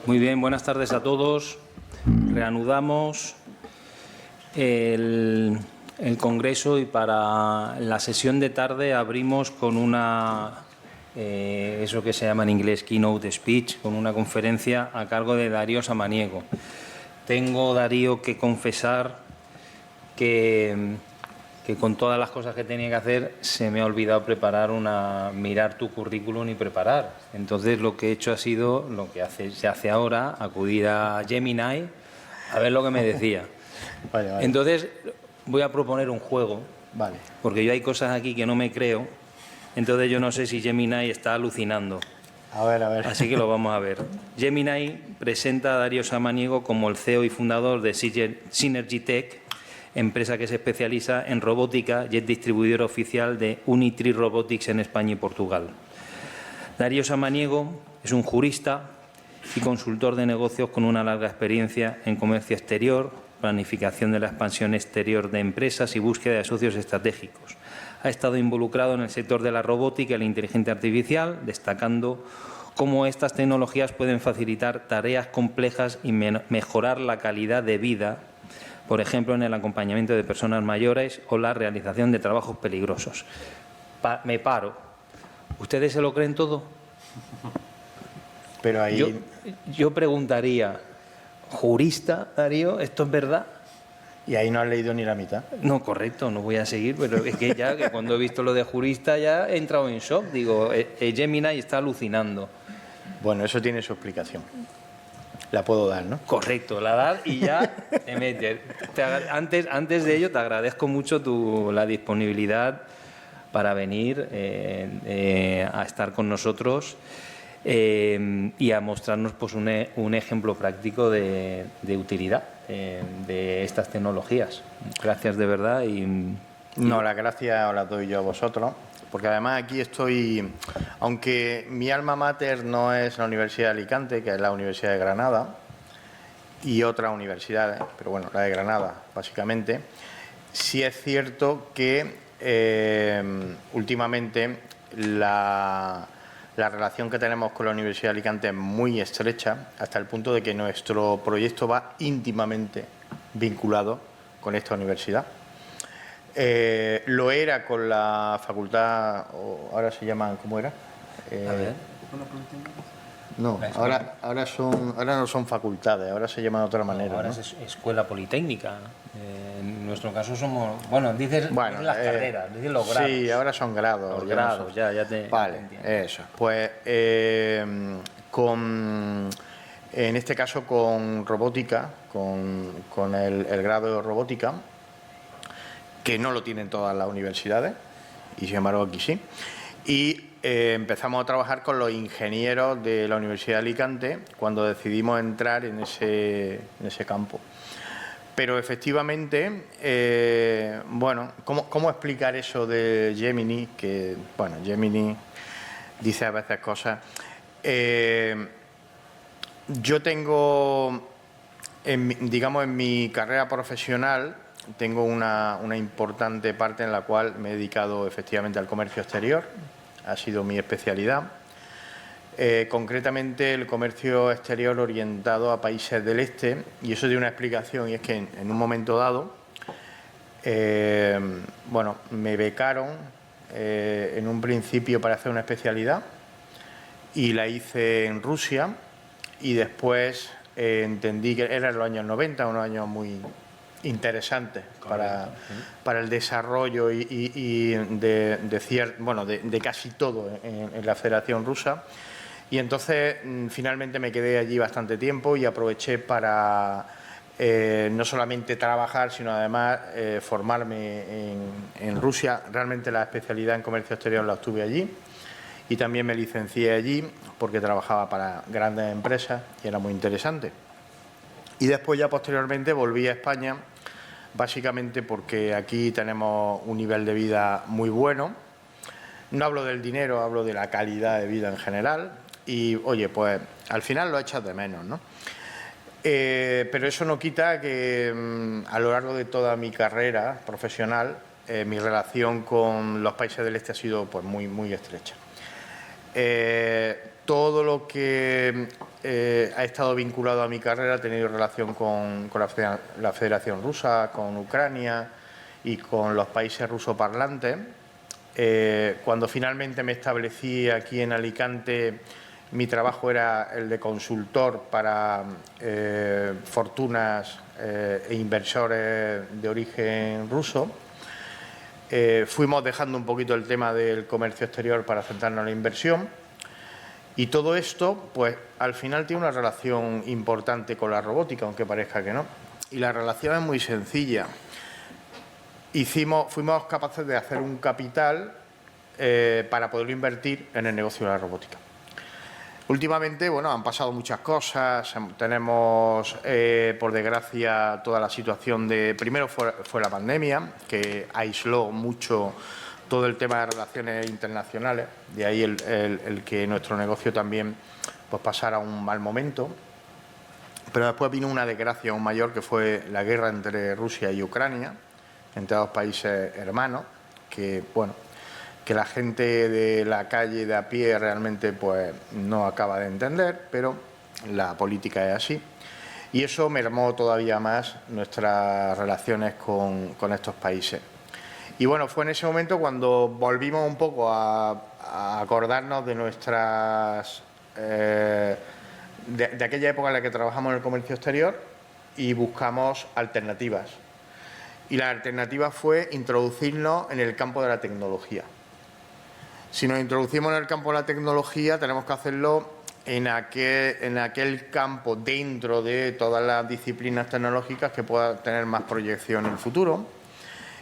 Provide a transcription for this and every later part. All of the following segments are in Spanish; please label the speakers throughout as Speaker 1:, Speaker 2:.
Speaker 1: Muy bien, buenas tardes a todos. Reanudamos el Congreso y para la sesión de tarde abrimos con eso que se llama en inglés Keynote Speech, con una conferencia a cargo de Darío Samaniego. Tengo, Darío, que confesar que con todas las cosas que tenía que hacer se me ha olvidado mirar tu currículum y preparar. Entonces lo que he hecho ha sido lo que se hace ahora, acudir a Gemini a ver lo que me decía.
Speaker 2: Vale.
Speaker 1: Entonces voy a proponer un juego,
Speaker 2: Vale.
Speaker 1: porque yo hay cosas aquí que no me creo, entonces yo no sé si Gemini está alucinando.
Speaker 2: A ver.
Speaker 1: Así que lo vamos a ver. Gemini presenta a Darío Samaniego como el CEO y fundador de Synergy Tech, empresa que se especializa en robótica y es distribuidor oficial de Unitree Robotics en España y Portugal. Darío Samaniego es un jurista y consultor de negocios con una larga experiencia en comercio exterior, planificación de la expansión exterior de empresas y búsqueda de socios estratégicos. Ha estado involucrado en el sector de la robótica y la inteligencia artificial, destacando cómo estas tecnologías pueden facilitar tareas complejas y mejorar la calidad de vida, por ejemplo, en el acompañamiento de personas mayores o la realización de trabajos peligrosos. Me paro. ¿Ustedes se lo creen todo?
Speaker 2: Pero ahí...
Speaker 1: Yo preguntaría, ¿jurista, Darío? ¿Esto es verdad?
Speaker 2: Y ahí no has leído ni la mitad.
Speaker 1: No, correcto, no voy a seguir, pero es que ya que cuando he visto lo de jurista ya he entrado en shock. Digo, Gemini está alucinando.
Speaker 2: Bueno, eso tiene su explicación. La puedo dar, ¿no?
Speaker 1: Correcto, la das y ya te metes. Antes de ello, te agradezco mucho la disponibilidad para venir a estar con nosotros y a mostrarnos pues, un ejemplo práctico de utilidad de estas tecnologías. Gracias de verdad.
Speaker 2: No, las gracias las doy yo a vosotros, porque además aquí estoy, aunque mi alma mater no es la Universidad de Alicante, que es la Universidad de Granada, y otras universidades, pero bueno, la de Granada básicamente, sí es cierto que últimamente la relación que tenemos con la Universidad de Alicante es muy estrecha, hasta el punto de que nuestro proyecto va íntimamente vinculado con esta universidad. Lo era con la facultad, o ahora se llaman, ¿cómo era?
Speaker 1: A ver.
Speaker 2: No, ahora no son facultades, ahora se llaman de otra manera.
Speaker 1: Ahora
Speaker 2: ¿no?
Speaker 1: es escuela politécnica. En nuestro caso somos, dices las carreras, dices los grados.
Speaker 2: Sí, ahora son grados.
Speaker 1: Los grados, ya te
Speaker 2: Vale,
Speaker 1: entiendo.
Speaker 2: eso. Pues en este caso con robótica, con el grado de robótica, que no lo tienen todas las universidades, y sin embargo aquí sí. Y empezamos a trabajar con los ingenieros de la Universidad de Alicante cuando decidimos entrar en ese campo. Pero efectivamente, ¿cómo explicar eso de Gemini? Que, Gemini dice a veces cosas. Yo tengo, en mi carrera profesional, tengo una importante parte en la cual me he dedicado efectivamente al comercio exterior. Ha sido mi especialidad. Concretamente el comercio exterior orientado a países del este, y eso tiene una explicación, y es que en un momento dado me becaron en un principio para hacer una especialidad y la hice en Rusia, y después entendí que eran los años 90, unos años muy interesantes para el desarrollo de casi todo en la Federación Rusa. Y entonces finalmente me quedé allí bastante tiempo y aproveché para no solamente trabajar, sino además formarme en Rusia. Realmente la especialidad en comercio exterior la obtuve allí, y también me licencié allí porque trabajaba para grandes empresas y era muy interesante. Y después ya posteriormente volví a España, básicamente porque aquí tenemos un nivel de vida muy bueno. No hablo del dinero, hablo de la calidad de vida en general. Y, oye, pues al final lo echas de menos, ¿no? Pero eso no quita que a lo largo de toda mi carrera profesional mi relación con los países del este ha sido pues, muy estrecha. Todo lo que ha estado vinculado a mi carrera ha tenido relación con la Federación Rusa, con Ucrania y con los países rusoparlantes. Cuando finalmente me establecí aquí en Alicante, mi trabajo era el de consultor para fortunas e inversores de origen ruso. Fuimos dejando un poquito el tema del comercio exterior para centrarnos en la inversión. Y todo esto, pues, al final tiene una relación importante con la robótica, aunque parezca que no. Y la relación es muy sencilla. Fuimos capaces de hacer un capital para poderlo invertir en el negocio de la robótica. Últimamente, bueno, han pasado muchas cosas. Tenemos, por desgracia, toda la situación de... Primero fue la pandemia, que aisló mucho todo el tema de relaciones internacionales. De ahí el que nuestro negocio también pues, pasara un mal momento. Pero después vino una desgracia aún mayor, que fue la guerra entre Rusia y Ucrania, entre dos países hermanos, que, bueno, que la gente de la calle de a pie realmente pues, no acaba de entender, pero la política es así. Y eso mermó todavía más nuestras relaciones con estos países. Y bueno, fue en ese momento cuando volvimos un poco a acordarnos de nuestras... de aquella época en la que trabajamos en el comercio exterior y buscamos alternativas. Y la alternativa fue introducirnos en el campo de la tecnología. Si nos introducimos en el campo de la tecnología, tenemos que hacerlo en aquel campo dentro de todas las disciplinas tecnológicas que pueda tener más proyección en el futuro.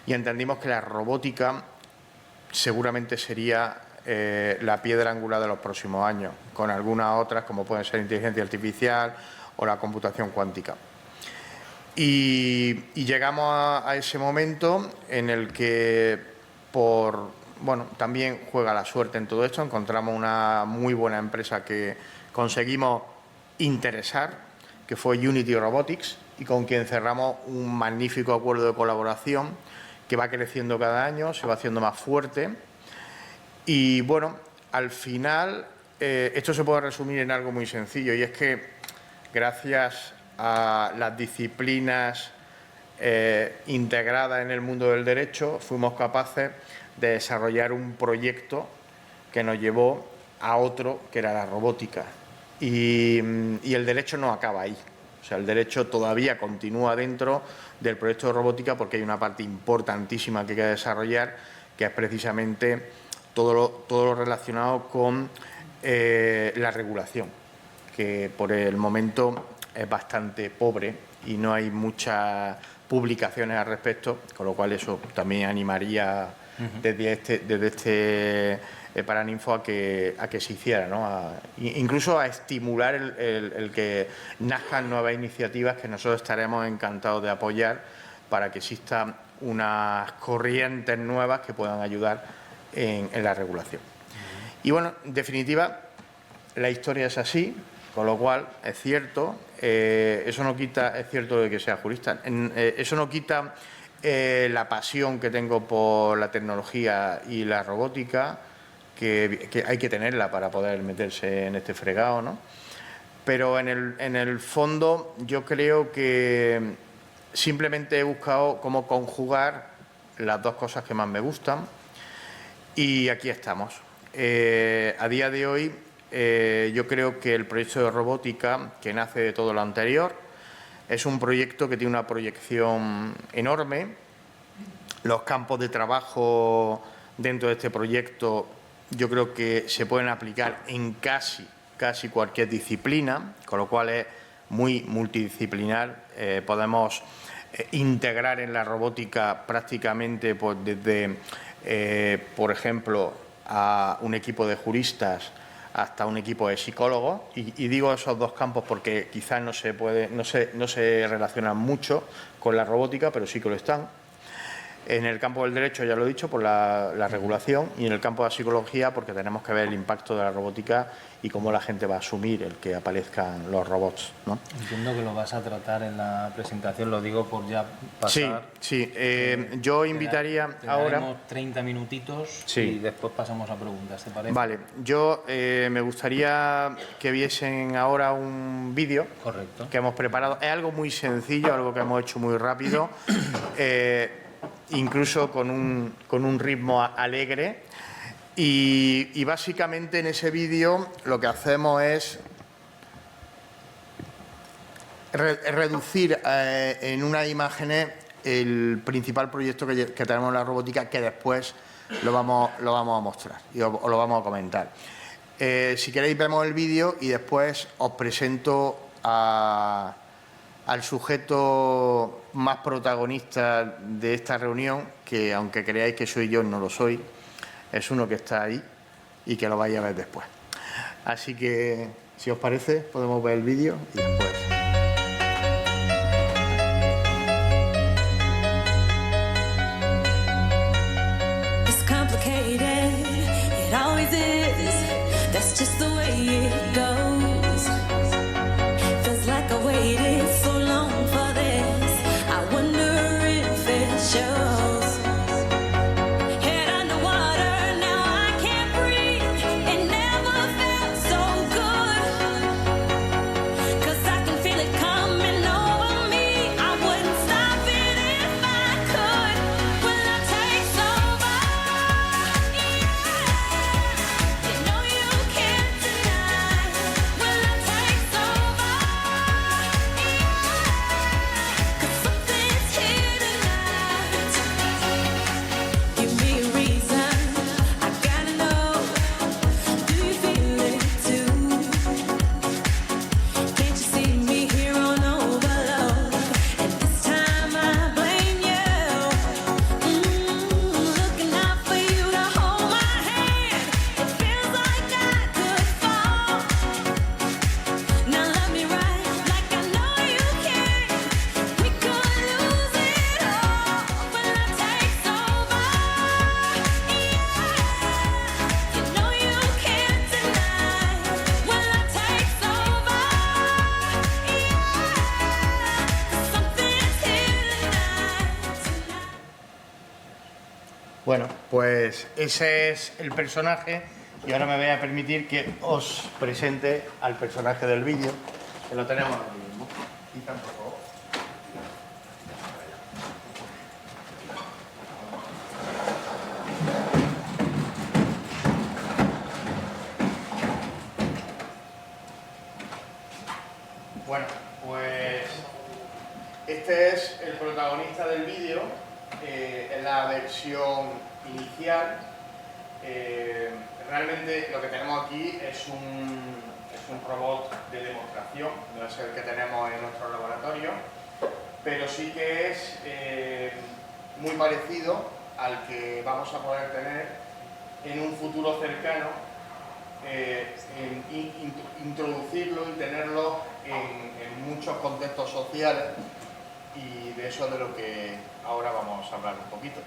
Speaker 2: Y entendimos que la robótica seguramente sería la piedra angular de los próximos años, con algunas otras como pueden ser inteligencia artificial o la computación cuántica. Y llegamos a ese momento en el que bueno, también juega la suerte en todo esto. Encontramos una muy buena empresa que conseguimos interesar, que fue Unity Robotics, y con quien cerramos un magnífico acuerdo de colaboración que va creciendo cada año, se va haciendo más fuerte. Y bueno, al final esto se puede resumir en algo muy sencillo, y es que gracias a las disciplinas integradas en el mundo del derecho, fuimos capaces de desarrollar un proyecto que nos llevó a otro, que era la robótica. Y el derecho no acaba ahí. O sea, el derecho todavía continúa dentro del proyecto de robótica porque hay una parte importantísima que hay que desarrollar, que es precisamente todo lo relacionado con la regulación, que por el momento es bastante pobre y no hay muchas publicaciones al respecto, con lo cual eso también animaría desde este Paraninfo a que se hiciera, ¿no? Incluso a estimular el que nazcan nuevas iniciativas que nosotros estaremos encantados de apoyar para que existan unas corrientes nuevas que puedan ayudar en la regulación. Y bueno, en definitiva, la historia es así, con lo cual es cierto, eso no quita, es cierto de que sea jurista, eso no quita la pasión que tengo por la tecnología y la robótica, que hay que tenerla para poder meterse en este fregado, ¿no? Pero en el fondo yo creo que simplemente he buscado cómo conjugar las dos cosas que más me gustan y aquí estamos. A día de hoy yo creo que el proyecto de robótica, que nace de todo lo anterior, es un proyecto que tiene una proyección enorme. Los campos de trabajo dentro de este proyecto yo creo que se pueden aplicar en casi cualquier disciplina, con lo cual es muy multidisciplinar. Podemos integrar en la robótica prácticamente pues, desde, por ejemplo, a un equipo de juristas hasta un equipo de psicólogos, y digo esos dos campos porque quizás no se relacionan mucho con la robótica, pero sí que lo están. En el campo del derecho, ya lo he dicho, por la regulación, y en el campo de la psicología, porque tenemos que ver el impacto de la robótica y cómo la gente va a asumir el que aparezcan los robots, ¿no?
Speaker 1: Entiendo que lo vas a tratar en la presentación, lo digo por ya pasar.
Speaker 2: Sí. Yo invitaría ahora...
Speaker 1: 30 minutitos
Speaker 2: Sí.
Speaker 1: y después pasamos a preguntas, ¿te parece?
Speaker 2: Vale, yo me gustaría que viesen ahora un vídeo
Speaker 1: Correcto.
Speaker 2: que hemos preparado. Es algo muy sencillo, algo que hemos hecho muy rápido, incluso con un ritmo alegre. Y básicamente en ese vídeo lo que hacemos es reducir en unas imágenes el principal proyecto que tenemos en la robótica, que después lo vamos a mostrar y os lo vamos a comentar. Si queréis vemos el vídeo y después os presento al sujeto más protagonista de esta reunión, que aunque creáis que soy yo, no lo soy, es uno que está ahí y que lo vais a ver después. Así que, si os parece, podemos ver el vídeo y después...
Speaker 3: Just the way it goes. Feels like I waited so long for this. I wonder if it shows. Head underwater, now I can't breathe. It never felt so good. 'Cause I can feel it coming over me. I wouldn't stop it if I could. Will I take over? Yeah. You know you can't deny. Will I take over? Yeah. 'Cause something's here tonight. Give me a reason. I gotta know. Do you feel it too? Can't you see me here on overload? And this time I blame you. Looking out for you to hold my hand. It feels like I could fall. Now love me right, like I know you can. We could lose it all. Will I take over? Yeah. You know you can't deny. Will I take over? Yeah. 'Cause something's here tonight.
Speaker 2: Bueno, pues ese es el personaje y ahora me voy a permitir que os presente al personaje del vídeo, que lo tenemos aquí mismo. Ethan, por favor. Bueno, pues este es el protagonista del vídeo, es la versión inicial. Realmente lo que tenemos aquí es un robot de demostración, no es el que tenemos en nuestro laboratorio, pero sí que es muy parecido al que vamos a poder tener en un futuro cercano, introducirlo y tenerlo en muchos contextos sociales, y de eso es de lo que ahora vamos a hablar un poquito.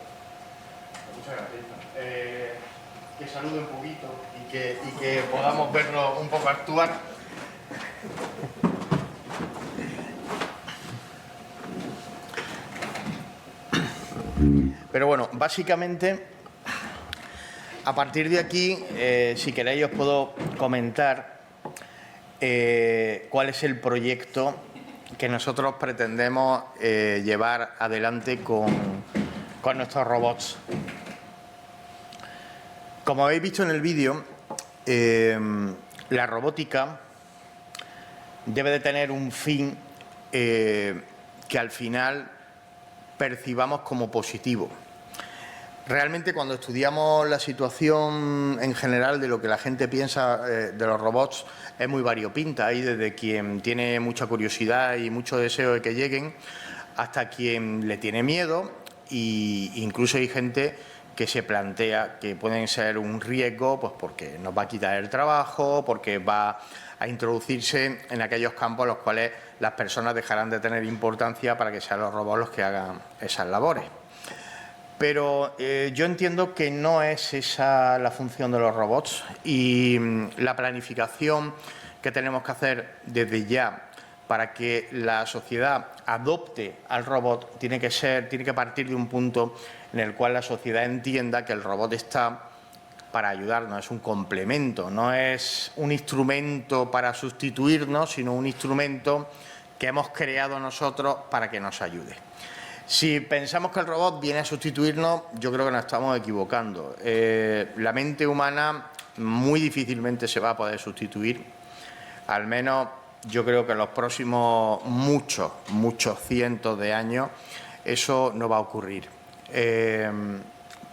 Speaker 2: Muchas gracias. Que salude un poquito y que podamos verlo un poco actuar. Pero bueno, básicamente, a partir de aquí, si queréis os puedo comentar cuál es el proyecto que nosotros pretendemos llevar adelante con nuestros robots. Como habéis visto en el vídeo, la robótica debe de tener un fin que al final percibamos como positivo. Realmente, cuando estudiamos la situación en general de lo que la gente piensa de los robots, es muy variopinta. Hay desde quien tiene mucha curiosidad y mucho deseo de que lleguen, hasta quien le tiene miedo, e incluso hay gente que se plantea que pueden ser un riesgo, pues porque nos va a quitar el trabajo, porque va a introducirse en aquellos campos en los cuales las personas dejarán de tener importancia para que sean los robots los que hagan esas labores. Pero yo entiendo que no es esa la función de los robots y la planificación que tenemos que hacer desde ya para que la sociedad adopte al robot tiene que partir de un punto en el cual la sociedad entienda que el robot está para ayudarnos, es un complemento, no es un instrumento para sustituirnos, sino un instrumento que hemos creado nosotros para que nos ayude. Si pensamos que el robot viene a sustituirnos, yo creo que nos estamos equivocando. La mente humana muy difícilmente se va a poder sustituir, al menos yo creo que en los próximos muchos cientos de años eso no va a ocurrir.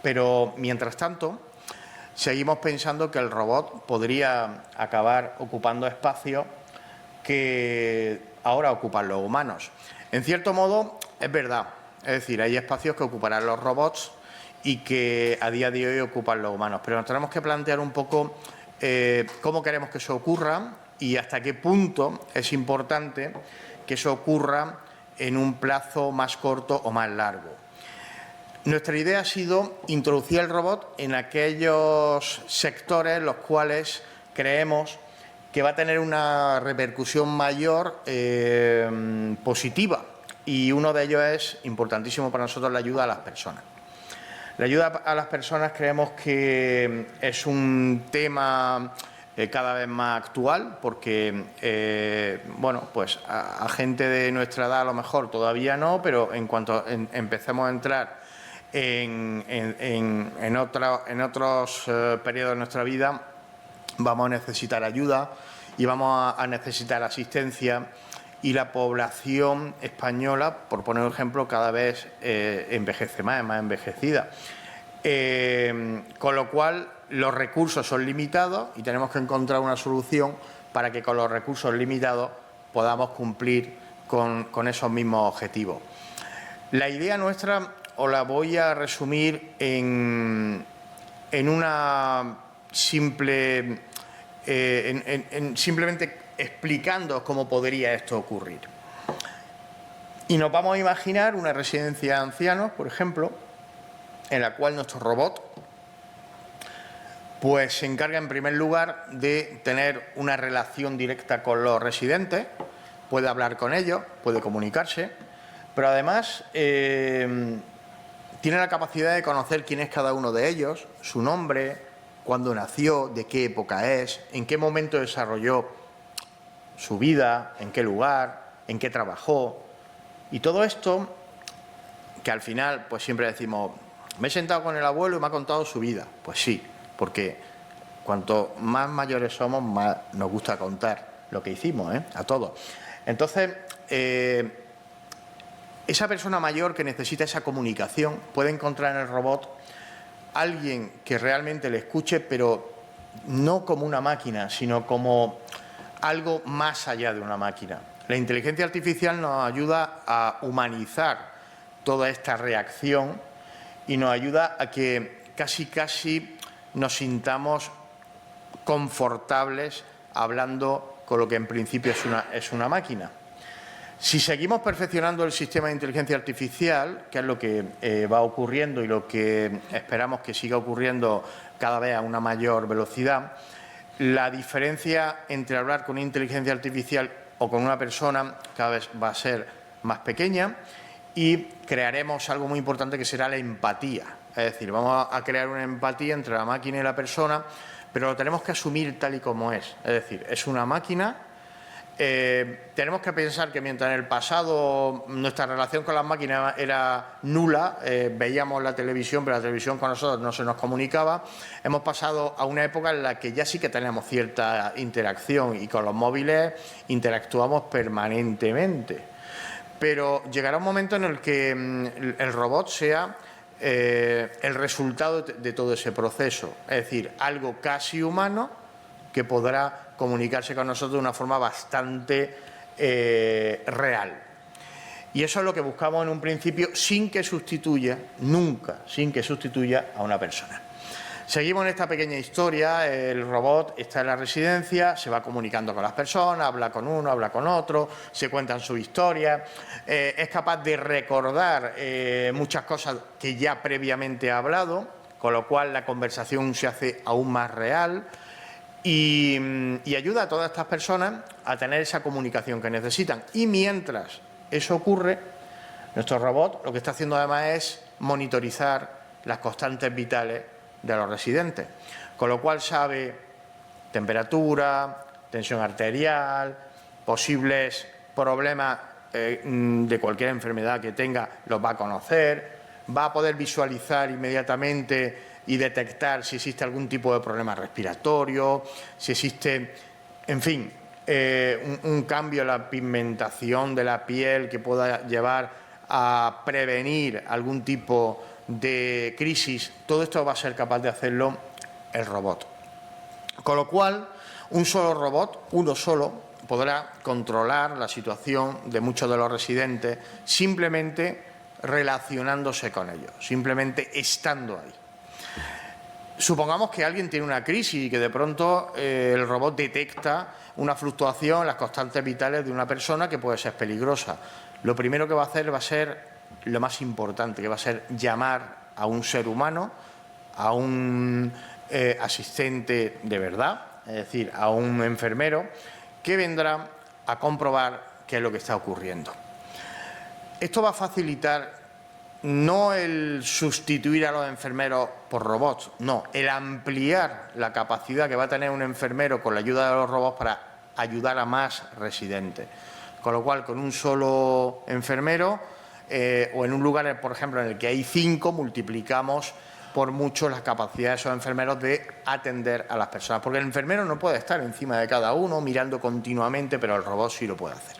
Speaker 2: Pero mientras tanto, seguimos pensando que el robot podría acabar ocupando espacios que ahora ocupan los humanos. En cierto modo, es verdad. Es decir, hay espacios que ocuparán los robots y que a día de hoy ocupan los humanos. Pero nos tenemos que plantear un poco cómo queremos que eso ocurra y hasta qué punto es importante que eso ocurra en un plazo más corto o más largo. Nuestra idea ha sido introducir el robot en aquellos sectores en los cuales creemos que va a tener una repercusión mayor positiva. Y uno de ellos es importantísimo para nosotros, la ayuda a las personas. La ayuda a las personas creemos que es un tema cada vez más actual porque, bueno, pues a gente de nuestra edad a lo mejor todavía no, pero en cuanto empecemos a entrar en otros periodos de nuestra vida, vamos a necesitar ayuda y vamos a necesitar asistencia. Y la población española, por poner un ejemplo, cada vez envejece más, es más envejecida. Con lo cual, los recursos son limitados y tenemos que encontrar una solución para que con los recursos limitados podamos cumplir con esos mismos objetivos. La idea nuestra os la voy a resumir en una simple... simplemente explicando cómo podría esto ocurrir. Y nos vamos a imaginar una residencia de ancianos, por ejemplo, en la cual nuestro robot pues se encarga en primer lugar de tener una relación directa con los residentes, puede hablar con ellos, puede comunicarse, pero además tiene la capacidad de conocer quién es cada uno de ellos, su nombre, cuándo nació, de qué época es, en qué momento desarrolló su vida, en qué lugar, en qué trabajó. Y todo esto, que al final pues siempre decimos, me he sentado con el abuelo y me ha contado su vida. Pues sí, porque cuanto más mayores somos, más nos gusta contar lo que hicimos, a todos. Entonces, esa persona mayor que necesita esa comunicación puede encontrar en el robot alguien que realmente le escuche, pero no como una máquina, sino como algo más allá de una máquina. La inteligencia artificial nos ayuda a humanizar toda esta reacción y nos ayuda a que casi nos sintamos confortables hablando con lo que en principio es una máquina. Si seguimos perfeccionando el sistema de inteligencia artificial, que es lo que va ocurriendo y lo que esperamos que siga ocurriendo cada vez a una mayor velocidad, la diferencia entre hablar con una inteligencia artificial o con una persona cada vez va a ser más pequeña y crearemos algo muy importante que será la empatía. Es decir, vamos a crear una empatía entre la máquina y la persona, pero lo tenemos que asumir tal y como es. Es decir, es una máquina. Tenemos que pensar que mientras en el pasado nuestra relación con las máquinas era nula, veíamos la televisión, pero la televisión con nosotros no se nos comunicaba, hemos pasado a una época en la que ya sí que tenemos cierta interacción y con los móviles interactuamos permanentemente. Pero llegará un momento en el que el robot sea el resultado de todo ese proceso, es decir, algo casi humano que podrá comunicarse con nosotros de una forma bastante real. Y eso es lo que buscamos en un principio, sin que sustituya, nunca, sin que sustituya a una persona. Seguimos en esta pequeña historia, el robot está en la residencia, se va comunicando con las personas, habla con uno, habla con otro, se cuentan sus historias, es capaz de recordar muchas cosas que ya previamente ha hablado, con lo cual la conversación se hace aún más real y ayuda a todas estas personas a tener esa comunicación que necesitan. Y mientras eso ocurre, nuestro robot lo que está haciendo además es monitorizar las constantes vitales de los residentes, con lo cual sabe temperatura, tensión arterial, posibles problemas de cualquier enfermedad que tenga, los va a conocer, va a poder visualizar inmediatamente y detectar si existe algún tipo de problema respiratorio, si existe, en fin, un cambio en la pigmentación de la piel que pueda llevar a prevenir algún tipo de crisis. Todo esto va a ser capaz de hacerlo el robot. Con lo cual, un solo robot, uno solo, podrá controlar la situación de muchos de los residentes simplemente relacionándose con ellos, simplemente estando ahí. Supongamos que alguien tiene una crisis y que de pronto el robot detecta una fluctuación en las constantes vitales de una persona que puede ser peligrosa. Lo primero que va a hacer va a ser lo más importante, que va a ser llamar a un ser humano, a un asistente de verdad, es decir, a un enfermero, que vendrá a comprobar qué es lo que está ocurriendo. Esto va a facilitar no el sustituir a los enfermeros por robots, no, el ampliar la capacidad que va a tener un enfermero con la ayuda de los robots para ayudar a más residentes. Con lo cual, con un solo enfermero o en un lugar, por ejemplo, en el que hay 5, multiplicamos por mucho las capacidades de esos enfermeros de atender a las personas. Porque el enfermero no puede estar encima de cada uno mirando continuamente, pero el robot sí lo puede hacer.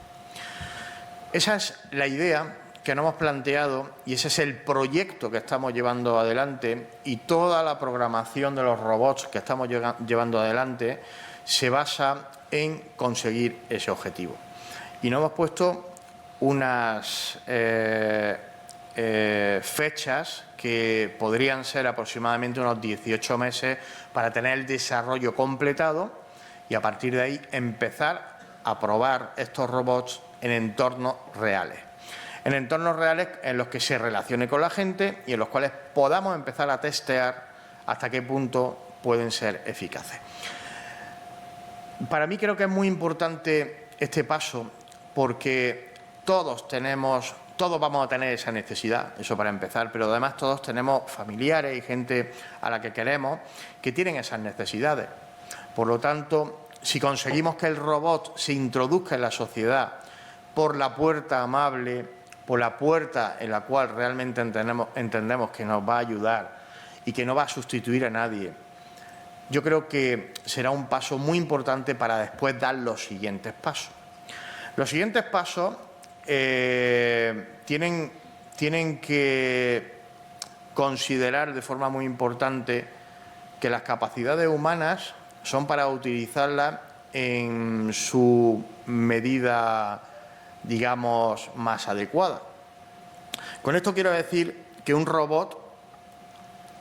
Speaker 2: Esa es la idea que nos hemos planteado y ese es el proyecto que estamos llevando adelante, y toda la programación de los robots que estamos llevando adelante se basa en conseguir ese objetivo. Y nos hemos puesto unas fechas que podrían ser aproximadamente unos 18 meses para tener el desarrollo completado y a partir de ahí empezar a probar estos robots en entornos reales. En entornos reales en los que se relacione con la gente y en los cuales podamos empezar a testear hasta qué punto pueden ser eficaces. Para mí creo que es muy importante este paso porque todos vamos a tener esa necesidad, eso para empezar, pero además todos tenemos familiares y gente a la que queremos que tienen esas necesidades. Por lo tanto, si conseguimos que el robot se introduzca en la sociedad por la puerta amable, por la puerta en la cual realmente entendemos que nos va a ayudar y que no va a sustituir a nadie, yo creo que será un paso muy importante para después dar los siguientes pasos. Los siguientes pasos tienen que considerar de forma muy importante que las capacidades humanas son para utilizarlas en su medida, digamos, más adecuada. Con esto quiero decir que un robot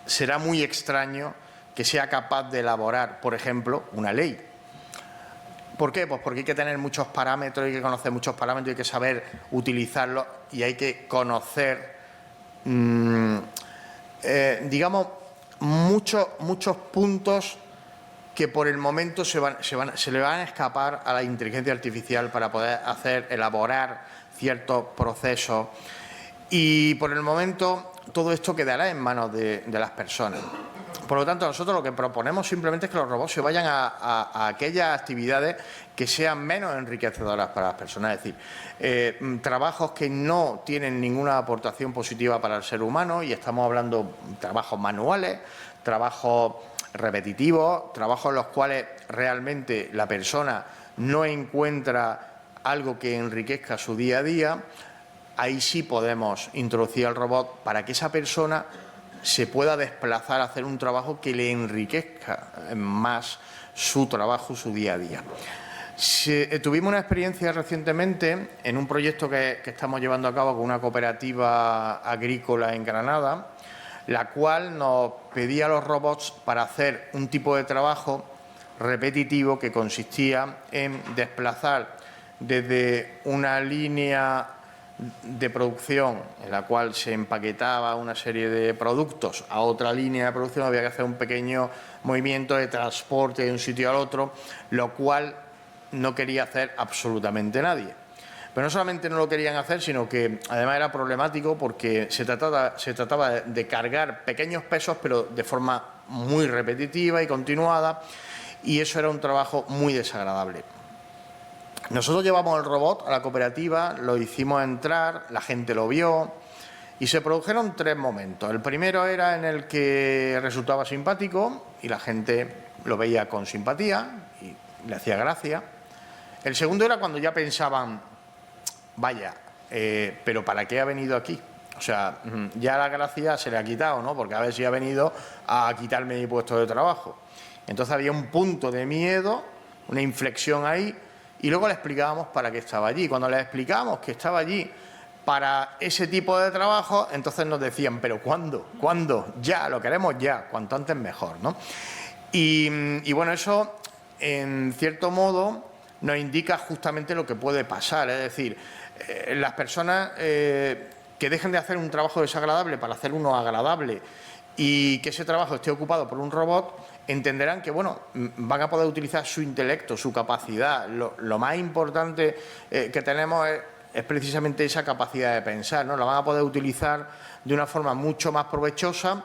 Speaker 2: será muy extraño que sea capaz de elaborar, por ejemplo, una ley. ¿Por qué? Pues porque hay que tener muchos parámetros, hay que conocer muchos parámetros, hay que saber utilizarlos y hay que conocer, digamos, muchos puntos que por el momento se le van a escapar a la inteligencia artificial para poder elaborar ciertos procesos. Y por el momento todo esto quedará en manos de las personas. Por lo tanto, nosotros lo que proponemos simplemente es que los robots se vayan a aquellas actividades que sean menos enriquecedoras para las personas. Es decir, trabajos que no tienen ninguna aportación positiva para el ser humano, y estamos hablando de trabajos manuales, trabajos repetitivos, trabajos en los cuales realmente la persona no encuentra algo que enriquezca su día a día. Ahí sí podemos introducir al robot para que esa persona se pueda desplazar a hacer un trabajo que le enriquezca más su trabajo, su día a día. Tuvimos una experiencia recientemente en un proyecto que estamos llevando a cabo con una cooperativa agrícola en Granada, la cual nos pedía a los robots para hacer un tipo de trabajo repetitivo que consistía en desplazar desde una línea de producción en la cual se empaquetaba una serie de productos a otra línea de producción. Había que hacer un pequeño movimiento de transporte de un sitio al otro, lo cual no quería hacer absolutamente nadie. Pero no solamente no lo querían hacer, sino que además era problemático porque se trataba de cargar pequeños pesos, pero de forma muy repetitiva y continuada, y eso era un trabajo muy desagradable. Nosotros llevamos el robot a la cooperativa, lo hicimos entrar, la gente lo vio y se produjeron 3 momentos. El primero era en el que resultaba simpático y la gente lo veía con simpatía y le hacía gracia. El segundo era cuando ya pensaban, vaya, pero ¿para qué ha venido aquí? O sea, ya la gracia se le ha quitado, ¿no? Porque a ver si ha venido a quitarme mi puesto de trabajo. Entonces había un punto de miedo, una inflexión ahí. Y luego le explicábamos para qué estaba allí. Cuando le explicábamos que estaba allí para ese tipo de trabajo, entonces nos decían, ¿pero cuándo? ¿Cuándo? Ya, lo queremos ya, cuanto antes mejor, ¿no? Y bueno, eso en cierto modo nos indica justamente lo que puede pasar. Es decir, las personas que dejen de hacer un trabajo desagradable para hacer uno agradable y que ese trabajo esté ocupado por un robot, entenderán que, bueno, van a poder utilizar su intelecto, su capacidad. Lo más importante que tenemos es precisamente esa capacidad de pensar, ¿no? La van a poder utilizar de una forma mucho más provechosa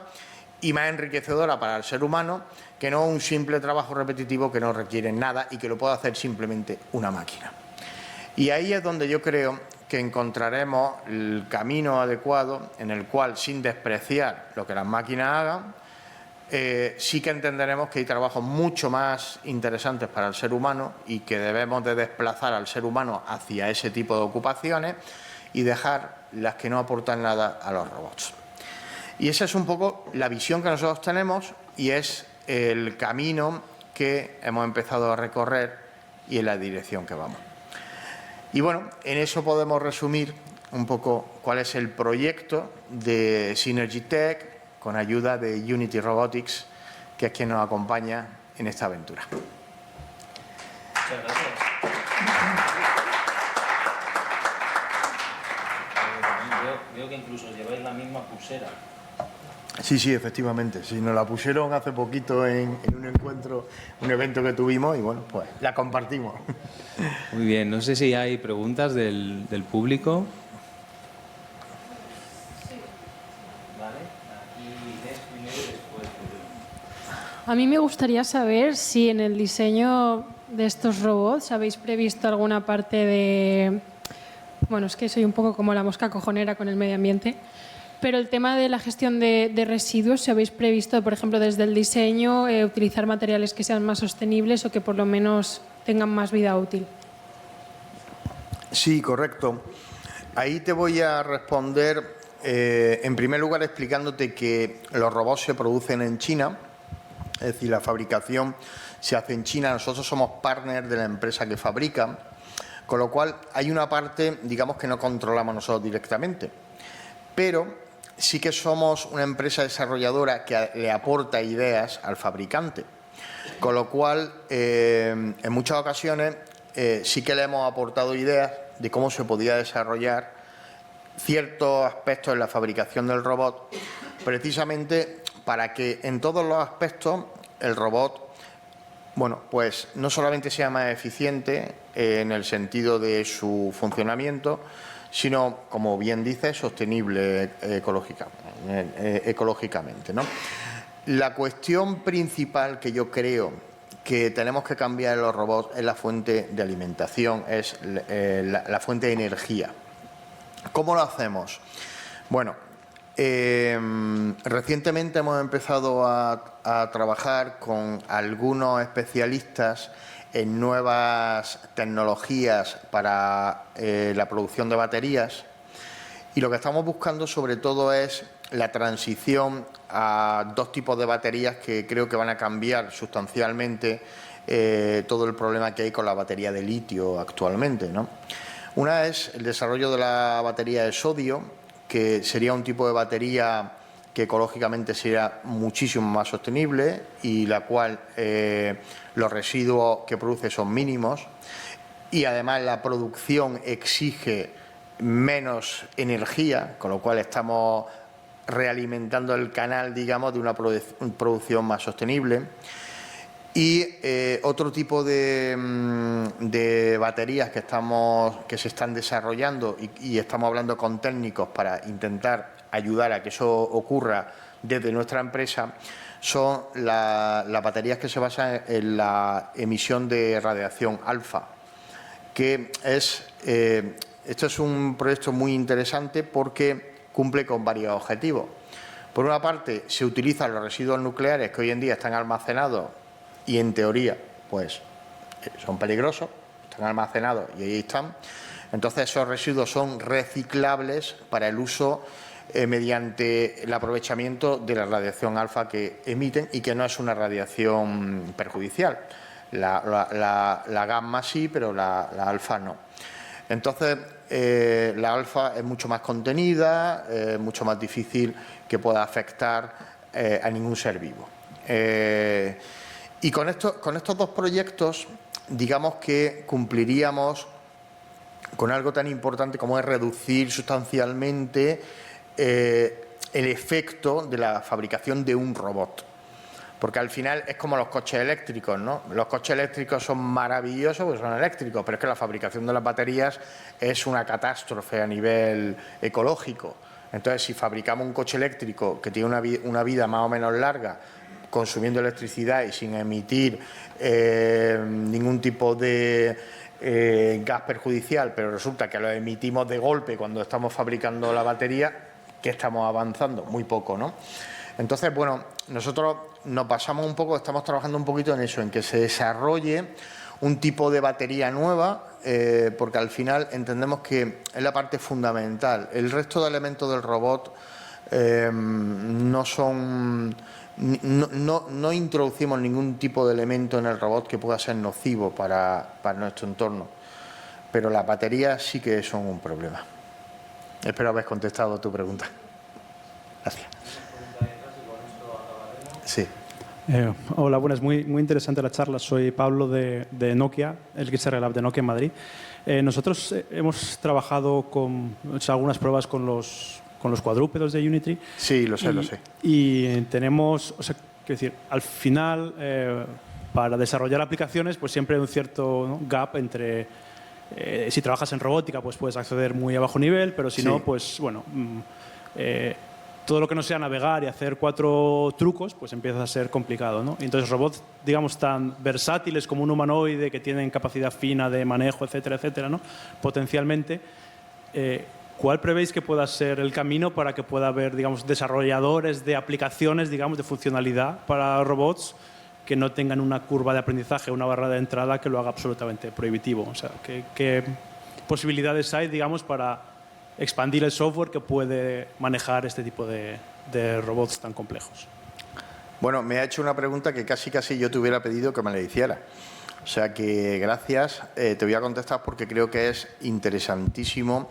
Speaker 2: y más enriquecedora para el ser humano que no un simple trabajo repetitivo que no requiere nada y que lo puede hacer simplemente una máquina. Y ahí es donde yo creo que encontraremos el camino adecuado en el cual, sin despreciar lo que las máquinas hagan, sí que entenderemos que hay trabajos mucho más interesantes para el ser humano y que debemos de desplazar al ser humano hacia ese tipo de ocupaciones y dejar las que no aportan nada a los robots. Y esa es un poco la visión que nosotros tenemos y es el camino que hemos empezado a recorrer y en la dirección que vamos. Y bueno, en eso podemos resumir un poco cuál es el proyecto de Synergy Tech con ayuda de Unity Robotics, que es quien nos acompaña en esta aventura.
Speaker 1: Muchas gracias. Veo que incluso lleváis la misma pulsera.
Speaker 2: Sí, efectivamente. Sí, nos la pusieron hace poquito en un encuentro, un evento que tuvimos y bueno, pues la compartimos.
Speaker 1: Muy bien, no sé si hay preguntas del público.
Speaker 4: A mí me gustaría saber si en el diseño de estos robots habéis previsto alguna parte de... Bueno, es que soy un poco como la mosca cojonera con el medio ambiente, pero el tema de la gestión de residuos, si habéis previsto, por ejemplo, desde el diseño, utilizar materiales que sean más sostenibles o que por lo menos tengan más vida útil.
Speaker 2: Sí, correcto. Ahí te voy a responder, en primer lugar, explicándote que los robots se producen en China. Es decir, la fabricación se hace en China. Nosotros somos partners de la empresa que fabrica, con lo cual hay una parte, digamos, que no controlamos nosotros directamente. Pero sí que somos una empresa desarrolladora que le aporta ideas al fabricante. Con lo cual, en muchas ocasiones, sí que le hemos aportado ideas de cómo se podía desarrollar ciertos aspectos en la fabricación del robot, precisamente para que en todos los aspectos el robot, bueno, pues no solamente sea más eficiente en el sentido de su funcionamiento, sino, como bien dice, sostenible ecológicamente, ¿no? La cuestión principal que yo creo que tenemos que cambiar en los robots es la fuente de alimentación, es la fuente de energía. ¿Cómo lo hacemos? Bueno, recientemente hemos empezado a trabajar con algunos especialistas en nuevas tecnologías para la producción de baterías y lo que estamos buscando sobre todo es la transición a 2 tipos de baterías que creo que van a cambiar sustancialmente todo el problema que hay con la batería de litio actualmente, ¿no? Una es el desarrollo de la batería de sodio, que sería un tipo de batería que ecológicamente sería muchísimo más sostenible y la cual los residuos que produce son mínimos y además la producción exige menos energía, con lo cual estamos realimentando el canal, digamos, de una producción más sostenible. Y otro tipo de baterías que se están desarrollando y estamos hablando con técnicos para intentar ayudar a que eso ocurra desde nuestra empresa son las baterías que se basan en la emisión de radiación alfa, que esto es un proyecto muy interesante porque cumple con varios objetivos. Por una parte, se utilizan los residuos nucleares que hoy en día están almacenados y en teoría pues son peligrosos, están almacenados y ahí están. Entonces esos residuos son reciclables para el uso mediante el aprovechamiento de la radiación alfa que emiten y que no es una radiación perjudicial. La gamma sí, pero la alfa no. Entonces la alfa es mucho más contenida, mucho más difícil que pueda afectar a ningún ser vivo. Y con estos dos proyectos, digamos que cumpliríamos con algo tan importante como es reducir sustancialmente el efecto de la fabricación de un robot. Porque al final es como los coches eléctricos, ¿no? Los coches eléctricos son maravillosos porque son eléctricos, pero es que la fabricación de las baterías es una catástrofe a nivel ecológico. Entonces, si fabricamos un coche eléctrico que tiene una vida más o menos larga, consumiendo electricidad y sin emitir ningún tipo de gas perjudicial, pero resulta que lo emitimos de golpe cuando estamos fabricando la batería, ¿qué estamos avanzando? Muy poco, ¿no? Entonces, bueno, nosotros nos basamos un poco, estamos trabajando un poquito en eso, en que se desarrolle un tipo de batería nueva, porque al final entendemos que es la parte fundamental. El resto de elementos del robot no introducimos ningún tipo de elemento en el robot que pueda ser nocivo para nuestro entorno, pero las baterías sí que son un problema. Espero haber contestado tu pregunta. Gracias. Sí.
Speaker 5: Hola, buenas. Muy interesante la charla. Soy Pablo de Nokia, el XR Lab de Nokia en Madrid. Nosotros hemos trabajado hecho algunas pruebas con los cuadrúpedos de Unitree.
Speaker 2: Sí, lo sé.
Speaker 5: Y tenemos, quiero decir, al final, para desarrollar aplicaciones, pues siempre hay un cierto, ¿no?, gap entre, si trabajas en robótica, pues puedes acceder muy a bajo nivel, pero si no, pues bueno, todo lo que no sea navegar y hacer 4 trucos, pues empieza a ser complicado, ¿no? Y entonces robots, digamos, tan versátiles como un humanoide, que tienen capacidad fina de manejo, etcétera, etcétera, ¿no? Potencialmente, ¿cuál prevéis que pueda ser el camino para que pueda haber, digamos, desarrolladores de aplicaciones, digamos, de funcionalidad para robots que no tengan una curva de aprendizaje, una barrera de entrada que lo haga absolutamente prohibitivo? O sea, ¿qué posibilidades hay, digamos, para expandir el software que puede manejar este tipo de robots tan complejos?
Speaker 2: Bueno, me ha hecho una pregunta que casi yo te hubiera pedido que me la hiciera. O sea que gracias, te voy a contestar porque creo que es interesantísimo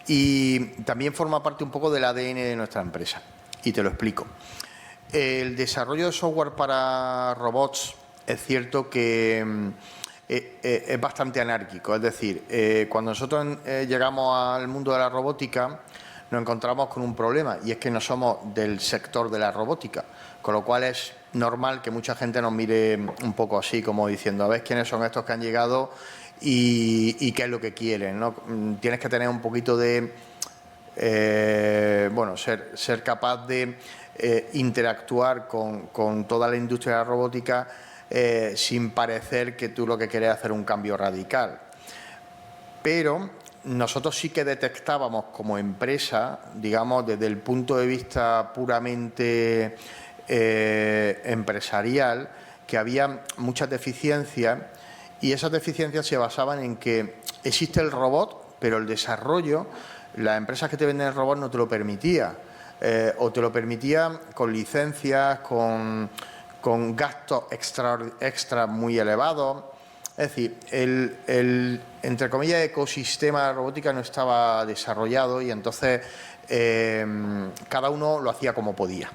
Speaker 2: y también forma parte un poco del ADN de nuestra empresa. Y te lo explico. El desarrollo de software para robots es cierto que es bastante anárquico. Es decir, cuando nosotros llegamos al mundo de la robótica nos encontramos con un problema y es que no somos del sector de la robótica, con lo cual es normal que mucha gente nos mire un poco así, como diciendo, a ver quiénes son estos que han llegado y qué es lo que quieren, ¿no? Tienes que tener un poquito de, bueno, ser capaz de interactuar con toda la industria de la robótica sin parecer que tú lo que quieres es hacer un cambio radical. Pero nosotros sí que detectábamos como empresa, digamos, desde el punto de vista puramente empresarial, que había muchas deficiencias y esas deficiencias se basaban en que existe el robot, pero el desarrollo, las empresas que te venden el robot no te lo permitía, o te lo permitía con licencias, con gastos extra muy elevados. Es decir, el entre comillas ecosistema de robótica no estaba desarrollado y entonces cada uno lo hacía como podía.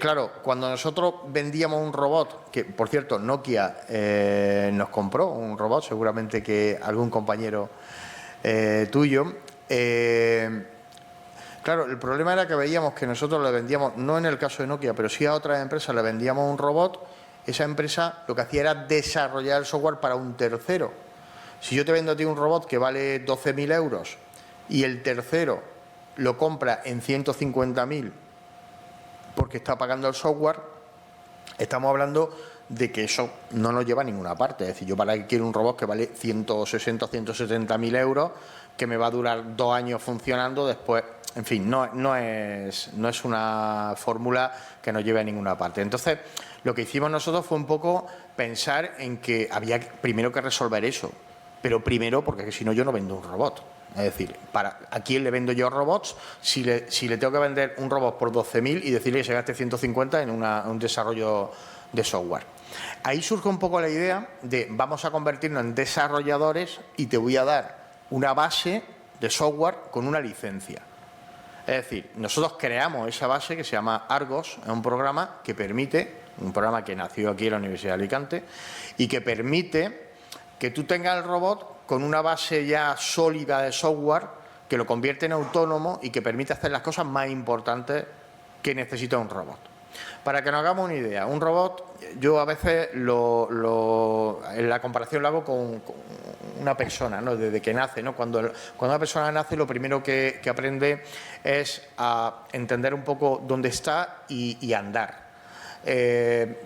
Speaker 2: Claro, cuando nosotros vendíamos un robot, que por cierto Nokia nos compró un robot, seguramente que algún compañero tuyo, claro, el problema era que veíamos que nosotros le vendíamos, no en el caso de Nokia, pero sí a otras empresas le vendíamos un robot, esa empresa lo que hacía era desarrollar el software para un tercero. Si yo te vendo a ti un robot que vale 12.000 euros y el tercero lo compra en 150.000 porque está pagando el software, estamos hablando de que eso no nos lleva a ninguna parte. Es decir, yo para qué quiero un robot que vale 160 o 170.000 euros, que me va a durar 2 años funcionando, después, en fin, no es una fórmula que nos lleve a ninguna parte. Entonces, lo que hicimos nosotros fue un poco pensar en que había primero que resolver eso, pero primero porque si no yo no vendo un robot. Es decir, ¿a quién le vendo yo robots si le tengo que vender un robot por 12.000 y decirle que se gaste 150 en un desarrollo de software? Ahí surge un poco la idea de vamos a convertirnos en desarrolladores y te voy a dar una base de software con una licencia. Es decir, nosotros creamos esa base que se llama Argos, es un programa que permite, un programa que nació aquí en la Universidad de Alicante y que permite que tú tengas el robot con una base ya sólida de software que lo convierte en autónomo y que permite hacer las cosas más importantes que necesita un robot. Para que nos hagamos una idea, un robot, yo a veces en la comparación lo hago con una persona, ¿no? Desde que nace, ¿no? Cuando una persona nace, lo primero que aprende es a entender un poco dónde está y andar.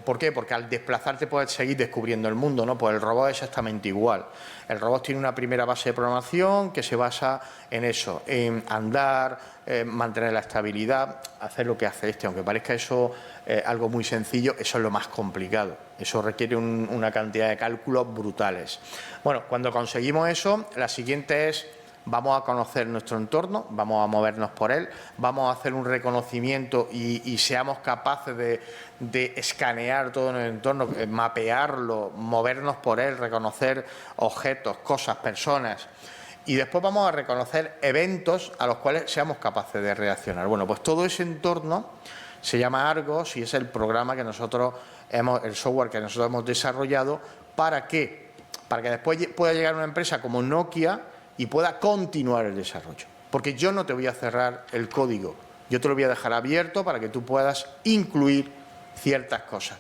Speaker 2: ¿Por qué? Porque al desplazarte puedes seguir descubriendo el mundo, ¿no? Pues el robot es exactamente igual. El robot tiene una primera base de programación que se basa en eso, en andar, mantener la estabilidad, hacer lo que hace aunque parezca eso algo muy sencillo, eso es lo más complicado. Eso requiere una cantidad de cálculos brutales. Bueno, cuando conseguimos eso, la siguiente es: vamos a conocer nuestro entorno, vamos a movernos por él, vamos a hacer un reconocimiento y seamos capaces de escanear todo en el entorno, mapearlo, movernos por él, reconocer objetos, cosas, personas. Y después vamos a reconocer eventos a los cuales seamos capaces de reaccionar. Bueno, pues todo ese entorno se llama Argos y es el programa que nosotros el software que nosotros hemos desarrollado. ¿Para qué? Para que después pueda llegar una empresa como Nokia y pueda continuar el desarrollo. Porque yo no te voy a cerrar el código, yo te lo voy a dejar abierto para que tú puedas incluir ciertas cosas.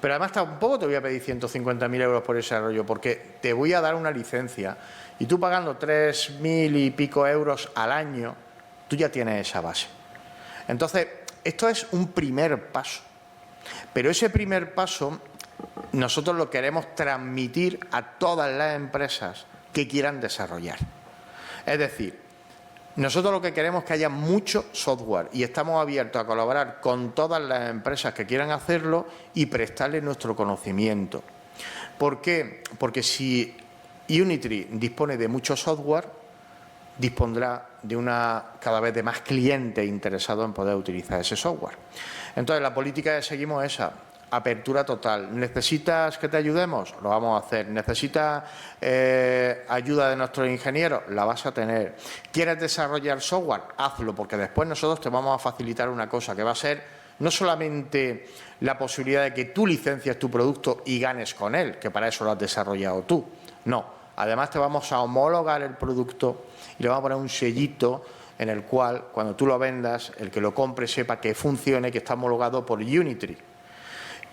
Speaker 2: Pero además tampoco te voy a pedir 150.000 euros por ese desarrollo, porque te voy a dar una licencia y tú pagando 3.000 y pico euros al año, tú ya tienes esa base. Entonces, esto es un primer paso. Pero ese primer paso nosotros lo queremos transmitir a todas las empresas que quieran desarrollar. Es decir, nosotros lo que queremos es que haya mucho software y estamos abiertos a colaborar con todas las empresas que quieran hacerlo y prestarles nuestro conocimiento. ¿Por qué? Porque si Unitree dispone de mucho software, dispondrá de cada vez de más clientes interesados en poder utilizar ese software. Entonces, la política que seguimos es esa: apertura total. ¿Necesitas que te ayudemos? Lo vamos a hacer. ¿Necesitas ayuda de nuestros ingenieros? La vas a tener. ¿Quieres desarrollar software? Hazlo, porque después nosotros te vamos a facilitar una cosa que va a ser no solamente la posibilidad de que tú licencies tu producto y ganes con él, que para eso lo has desarrollado tú. No. Además, te vamos a homologar el producto y le vamos a poner un sellito en el cual, cuando tú lo vendas, el que lo compre sepa que funcione, que está homologado por Unitree.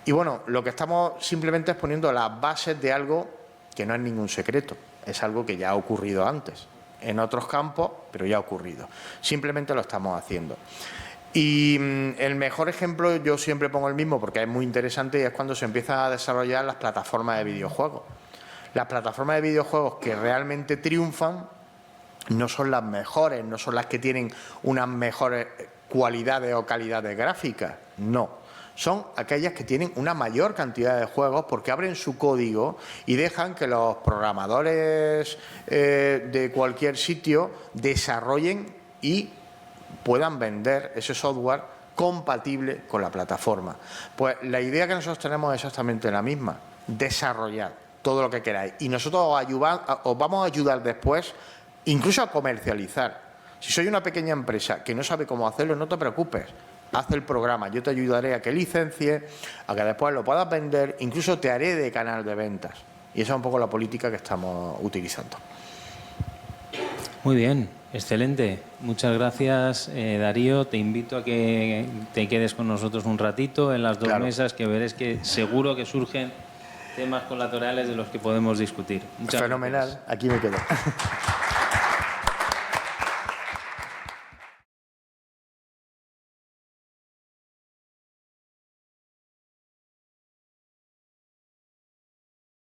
Speaker 2: Y bueno, lo que estamos simplemente es poniendo las bases de algo que no es ningún secreto, es algo que ya ha ocurrido antes, en otros campos, pero ya ha ocurrido. Simplemente lo estamos haciendo. Y el mejor ejemplo, yo siempre pongo el mismo porque es muy interesante, y es cuando se empiezan a desarrollar las plataformas de videojuegos. Las plataformas de videojuegos que realmente triunfan no son las mejores, no son las que tienen unas mejores cualidades o calidades gráficas, no. Son aquellas que tienen una mayor cantidad de juegos porque abren su código y dejan que los programadores de cualquier sitio desarrollen y puedan vender ese software compatible con la plataforma. Pues la idea que nosotros tenemos es exactamente la misma: desarrollar todo lo que queráis. Y nosotros os vamos a ayudar después incluso a comercializar. O Si soy una pequeña empresa que no sabe cómo hacerlo, no te preocupes. Haz el programa, yo te ayudaré a que licencie, a que después lo puedas vender, incluso te haré de canal de ventas. Y esa es un poco la política que estamos utilizando.
Speaker 1: Muy bien, excelente. Muchas gracias, Darío. Te invito a que te quedes con nosotros un ratito en las dos
Speaker 2: Claro.
Speaker 1: mesas, que veréis que seguro que surgen temas colaterales de los que podemos discutir. Muchas
Speaker 2: Fenomenal,
Speaker 1: gracias.
Speaker 2: aquí me quedo.